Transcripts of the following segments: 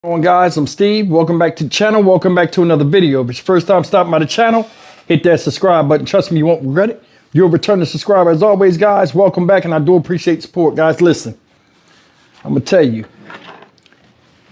Going on, guys, I'm Steve. Welcome back to the channel. Welcome back to another video. If it's your first time stopping by the channel, hit that subscribe button. Trust me, you won't regret it. You'll return to subscribe. As always, guys, welcome back, and I do appreciate support. Guys, listen, I'm gonna tell you,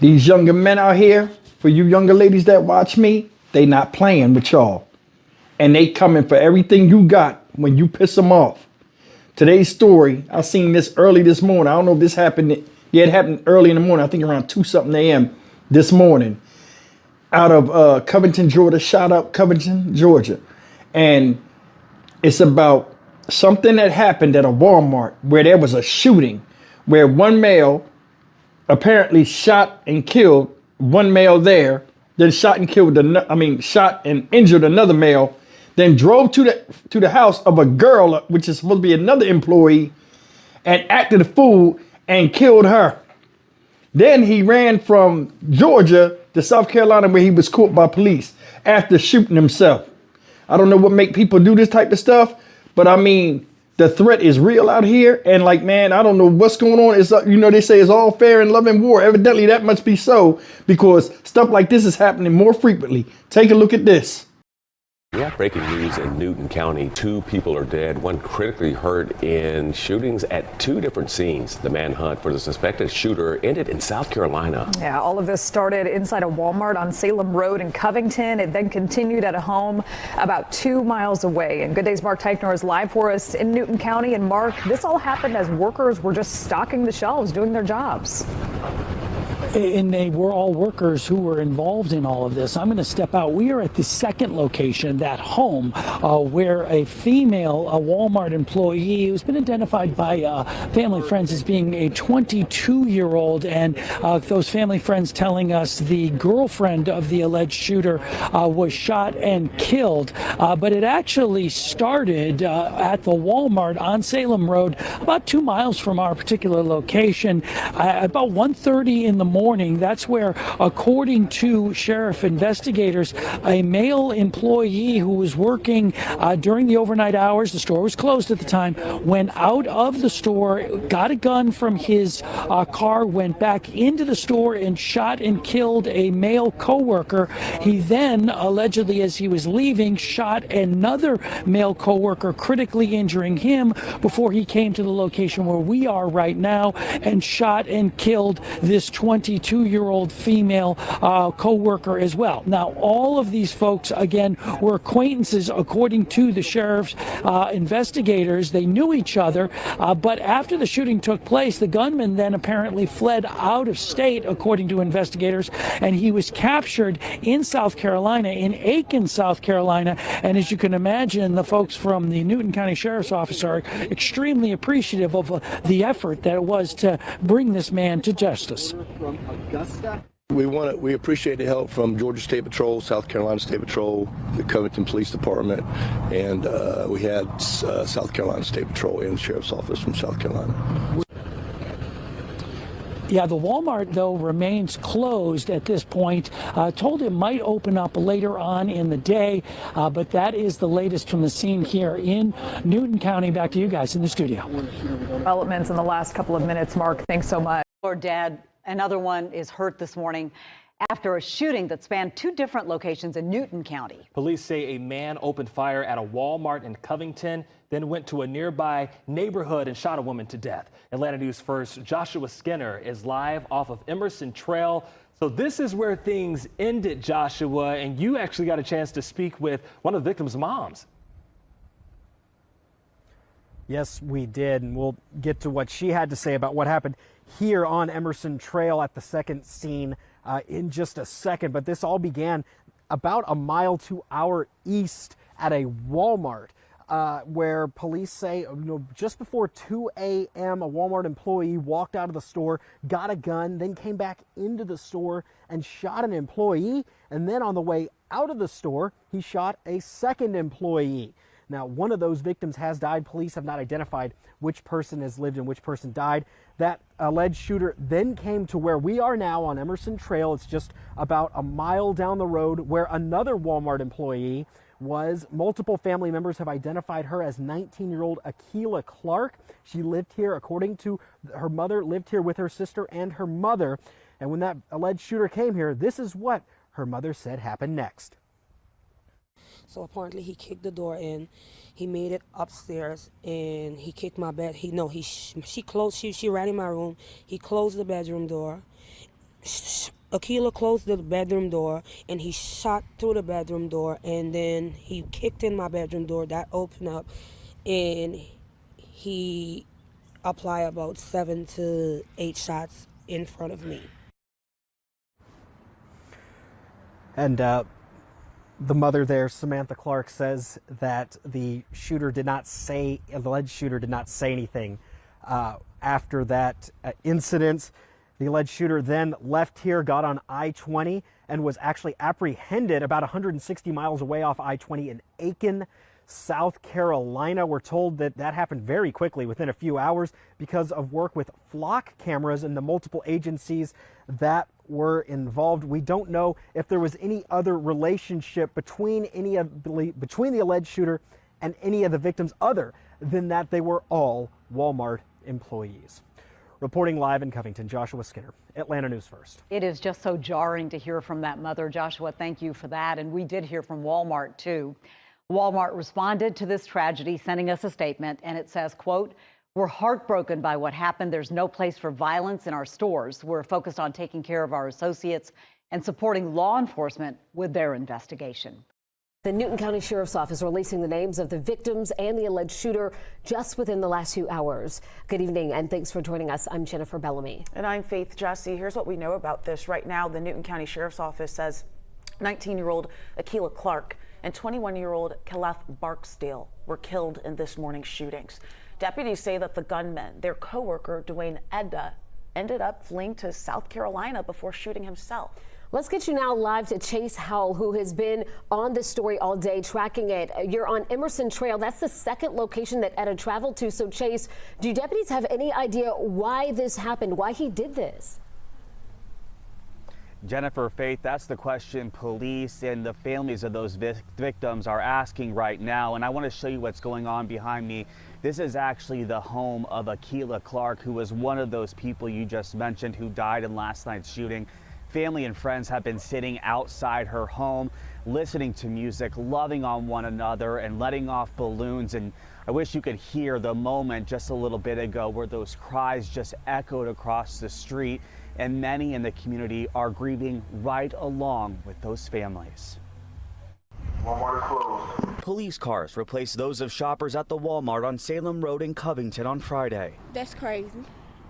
these younger men out here, for you younger ladies that watch me, they not playing with y'all, and they coming for everything you got when you piss them off. Today's story, I seen this early this morning. I don't know if this happened. Yeah, it happened early in the morning. I think around 2 something a.m. this morning, out of Covington, Georgia. Shout out Covington, Georgia. And it's about something that happened at a Walmart where there was a shooting, where one male apparently shot and killed one male there, then shot and killed shot and injured another male, then drove to the house of a girl, which is supposed to be another employee, and acted a fool and killed her. Then he ran from Georgia to South Carolina, where he was caught by police after shooting himself. I don't know what make people do this type of stuff, but I mean, the threat is real out here. And like, man, I don't know what's going on. It's, they say it's all fair in love and war. Evidently that must be so, because stuff like this is happening more frequently. Take a look at this. We have breaking news in Newton County. 2 people are dead, 1 critically hurt in shootings at 2 different scenes. The manhunt for the suspected shooter ended in South Carolina. Yeah, all of this started inside a Walmart on Salem Road in Covington. It then continued at a home about 2 miles away. And Good Day's Mark Teichner is live for us in Newton County. And Mark, this all happened as workers were just stocking the shelves, doing their jobs. And they were all workers who were involved in all of this. I'm going to step out. We are at the second location, that home, where a female, a Walmart employee who's been identified by family friends as being a 22-year-old, and those family friends telling us the girlfriend of the alleged shooter was shot and killed. But it actually started at the Walmart on Salem Road, about 2 miles from our particular location, about 1:30 in the morning. That's where, according to sheriff investigators, a male employee who was working during the overnight hours, the store was closed at the time, went out of the store, got a gun from his car, went back into the store and shot and killed a male co-worker. He then, allegedly as he was leaving, shot another male co-worker, critically injuring him, before he came to the location where we are right now and shot and killed this 22-year-old female co-worker as well. Now, all of these folks, again, were acquaintances, according to the sheriff's investigators. They knew each other, but after the shooting took place, the gunman then apparently fled out of state, according to investigators, and he was captured in South Carolina, in Aiken, South Carolina. And as you can imagine, the folks from the Newton County Sheriff's Office are extremely appreciative of the effort that it was to bring this man to justice. We appreciate the help from Georgia State Patrol, South Carolina State Patrol, the Covington Police Department, and we had South Carolina State Patrol and the Sheriff's Office from South Carolina. Yeah, the Walmart, though, remains closed at this point. Told it might open up later on in the day, but that is the latest from the scene here in Newton County. Back to you guys in the studio. Developments in the last couple of minutes. Mark, thanks so much. Or Dad, another one is hurt this morning after a shooting that spanned 2 different locations in Newton County. Police say a man opened fire at a Walmart in Covington, then went to a nearby neighborhood and shot a woman to death. Atlanta News First Joshua Skinner is live off of Emerson Trail. So this is where things ended, Joshua, and you actually got a chance to speak with one of the victim's moms. Yes, we did, and we'll get to what she had to say about what happened here on Emerson Trail at the second scene in just a second. But this all began about a mile to our east at a Walmart, where police say just before 2 a.m. a Walmart employee walked out of the store, got a gun, then came back into the store and shot an employee. And then on the way out of the store, he shot a second employee. Now, one of those victims has died. Police have not identified which person has lived and which person died. That alleged shooter then came to where we are now on Emerson Trail. It's just about a mile down the road, where another Walmart employee was. Multiple family members have identified her as 19-year-old Akila Clark. She lived here, according to her mother, lived here with her sister and her mother. And when that alleged shooter came here, this is what her mother said happened next. So apparently he kicked the door in, he made it upstairs, and he kicked my bed. She ran in my room. He closed the bedroom door. Akilah closed the bedroom door, and he shot through the bedroom door, and then he kicked in my bedroom door. That opened up, and he applied about 7 to 8 shots in front of me. And the mother there, Samantha Clark, says that the alleged shooter did not say anything after that incident. The alleged shooter then left here, got on I-20, and was actually apprehended about 160 miles away off I-20 in Aiken, South Carolina. We're told that that happened very quickly, within a few hours, because of work with flock cameras and the multiple agencies that were involved. We don't know if there was any other relationship between the alleged shooter and any of the victims, other than that they were all Walmart employees. Reporting live in Covington, Joshua Skinner, Atlanta News First. It is just so jarring to hear from that mother. Joshua, thank you for that. And we did hear from Walmart, too. Walmart responded to this tragedy, sending us a statement, and it says, quote, "We're heartbroken by what happened. There's no place for violence in our stores. We're focused on taking care of our associates and supporting law enforcement with their investigation." The Newton County Sheriff's Office releasing the names of the victims and the alleged shooter just within the last few hours. Good evening and thanks for joining us. I'm Jennifer Bellamy. And I'm Faith Jesse. Here's what we know about this right now. The Newton County Sheriff's Office says 19-year-old Akilah Clark and 21-year-old Khaleth Barksdale were killed in this morning's shootings. Deputies say that the gunman, their co-worker Dwayne Edda, ended up fleeing to South Carolina before shooting himself. Let's get you now live to Chase Howell, who has been on this story all day, tracking it. You're on Emerson Trail. That's the second location that Edda traveled to. So, Chase, do deputies have any idea why this happened, why he did this? Jennifer, Faith, that's the question police and the families of those victims are asking right now. And I want to show you what's going on behind me. This is actually the home of Akilah Clark, who was one of those people you just mentioned who died in last night's shooting. Family and friends have been sitting outside her home, listening to music, loving on one another, and letting off balloons. And I wish you could hear the moment just a little bit ago where those cries just echoed across the street. And many in the community are grieving right along with those families. Walmart is closed. Police cars replaced those of shoppers at the Walmart on Salem Road in Covington on Friday. That's crazy.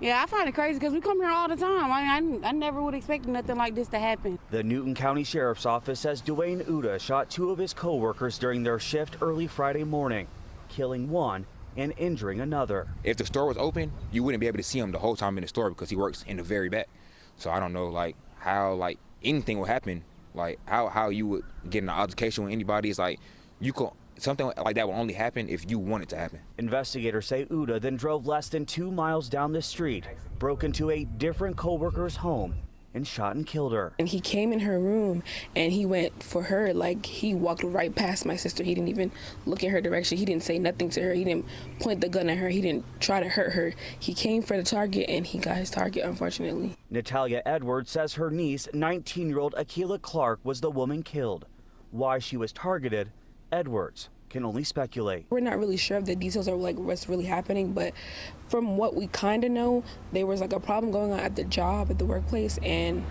Yeah, I find it crazy because we come here all the time. I never would expect nothing like this to happen. The Newton County Sheriff's Office says Dwayne Uda shot 2 of his co-workers during their shift early Friday morning, killing one and injuring another. If the store was open, you wouldn't be able to see him the whole time in the store because he works in the very back. So I don't know how anything will happen, how you would get in an altercation with anybody. It's like something like that will only happen if you want it to happen. Investigators say Uda then drove less than 2 miles down the street, broke into a different co-worker's home, and shot and killed her. And he came in her room and he went for her. He walked right past my sister. He didn't even look in her direction. He didn't say nothing to her. He didn't point the gun at her. He didn't try to hurt her. He came for the target and he got his target, unfortunately. Natalia Edwards says her niece, 19-year-old Akilah Clark, was the woman killed. Why she was targeted, Edwards can only speculate. We're not really sure of the details of what's really happening, but from what we kind of know, there was a problem going on at the job, at the workplace, and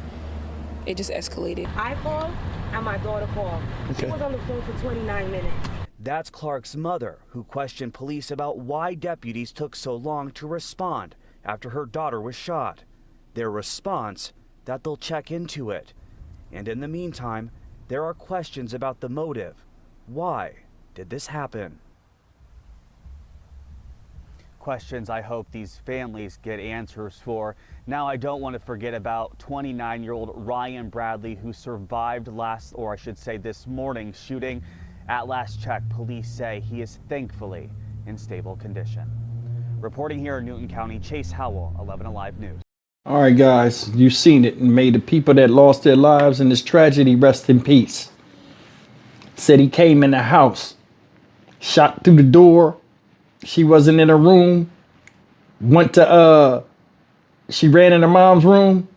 it just escalated. I called and my daughter called. She was on the phone for 29 minutes. That's Clark's mother, who questioned police about why deputies took so long to respond after her daughter was shot. Their response, that they'll check into it. And in the meantime, there are questions about the motive. Why did this happen? Questions I hope these families get answers for. Now, I don't want to forget about 29-year-old Ryan Bradley, who survived this morning's shooting. At last check, police say he is thankfully in stable condition. Reporting here in Newton County, Chase Howell, 11 Alive News. All right, guys, you've seen it, and may the people that lost their lives in this tragedy rest in peace. Said he came in the house, shot through the door. She wasn't in her room. She ran in her mom's room,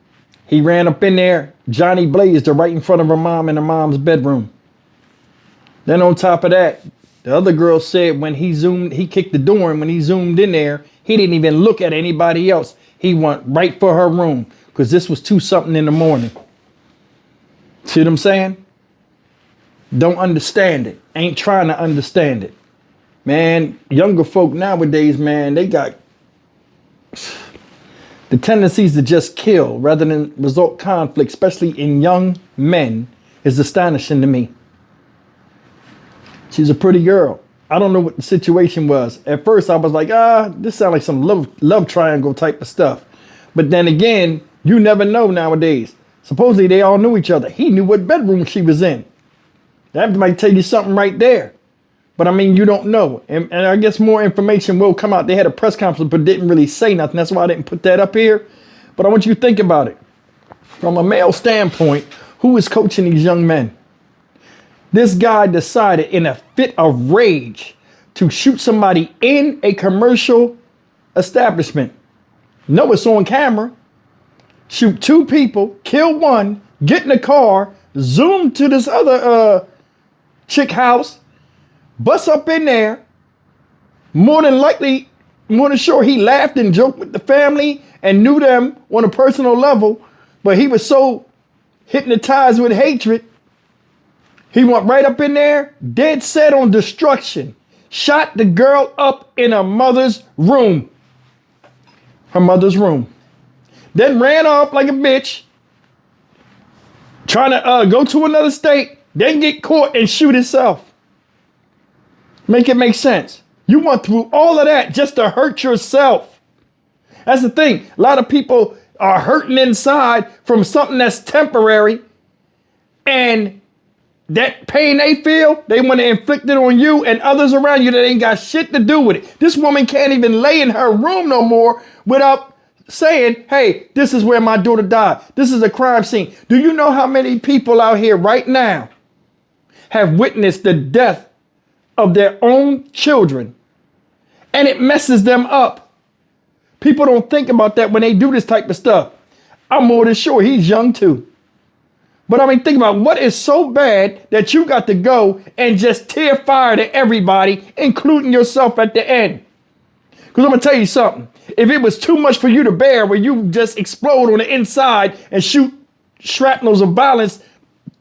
He ran up in there. Johnny blazed her right in front of her mom in her mom's bedroom. Then on top of that, the other girl said when he kicked the door, and when he zoomed in there, he didn't even look at anybody else. He went right for her room because this was 2-something in the morning. See what I'm saying? Don't understand it. Ain't trying to understand it. Man, younger folk nowadays, man, they got the tendencies to just kill rather than result conflict, especially in young men, is astonishing to me. She's a pretty girl. I don't know what the situation was. At first, I was like, this sounds like some love triangle type of stuff. But then again, you never know nowadays. Supposedly, they all knew each other. He knew what bedroom she was in. That might tell you something right there. But I mean, you don't know. And I guess more information will come out. They had a press conference, but didn't really say nothing. That's why I didn't put that up here. But I want you to think about it. From a male standpoint, who is coaching these young men? This guy decided in a fit of rage to shoot somebody in a commercial establishment. No, it's on camera. Shoot 2 people, kill 1, get in the car, zoom to this other chick house, bust up in there. More than sure he laughed and joked with the family and knew them on a personal level, but he was so hypnotized with hatred. He went right up in there, dead set on destruction. Shot the girl up in her mother's room. Her mother's room. Then ran off like a bitch. Trying to go to another state. Then get caught and shoot himself. Make it make sense. You went through all of that just to hurt yourself. That's the thing. A lot of people are hurting inside from something that's temporary. And that pain they feel, they want to inflict it on you and others around you that ain't got shit to do with it. This woman can't even lay in her room no more without saying, hey, this is where my daughter died. This is a crime scene. Do you know how many people out here right now have witnessed the death of their own children? And it messes them up. People don't think about that when they do this type of stuff. I'm more than sure he's young too. But I mean, think about what is so bad that you got to go and just tear fire to everybody, including yourself at the end. Because I'm going to tell you something. If it was too much for you to bear, where you just explode on the inside and shoot shrapnels of violence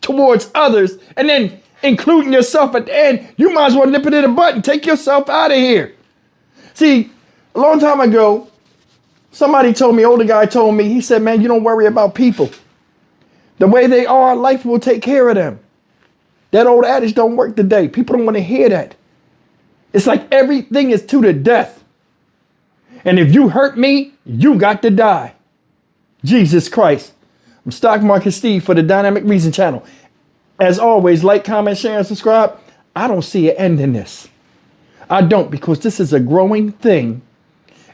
towards others, and then including yourself at the end, you might as well nip it in the butt and take yourself out of here. See, a long time ago, somebody told me, older guy told me, he said, man, you don't worry about people. The way they are, life will take care of them. That old adage don't work today. People don't want to hear that. It's like everything is to the death. And if you hurt me, you got to die. Jesus Christ. I'm Stock Market Steve for the Dynamic Reason channel. As always, like, comment, share, and subscribe. I don't see an end in this. I don't, because this is a growing thing.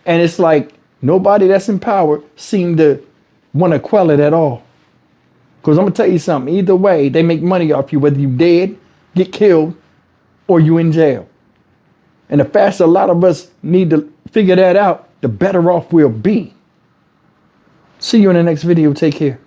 And it's like nobody that's in power seemed to want to quell it at all. Because I'm going to tell you something. Either way, they make money off you, whether you dead, get killed, or you in jail. And the faster a lot of us need to figure that out, the better off we'll be. See you in the next video. Take care.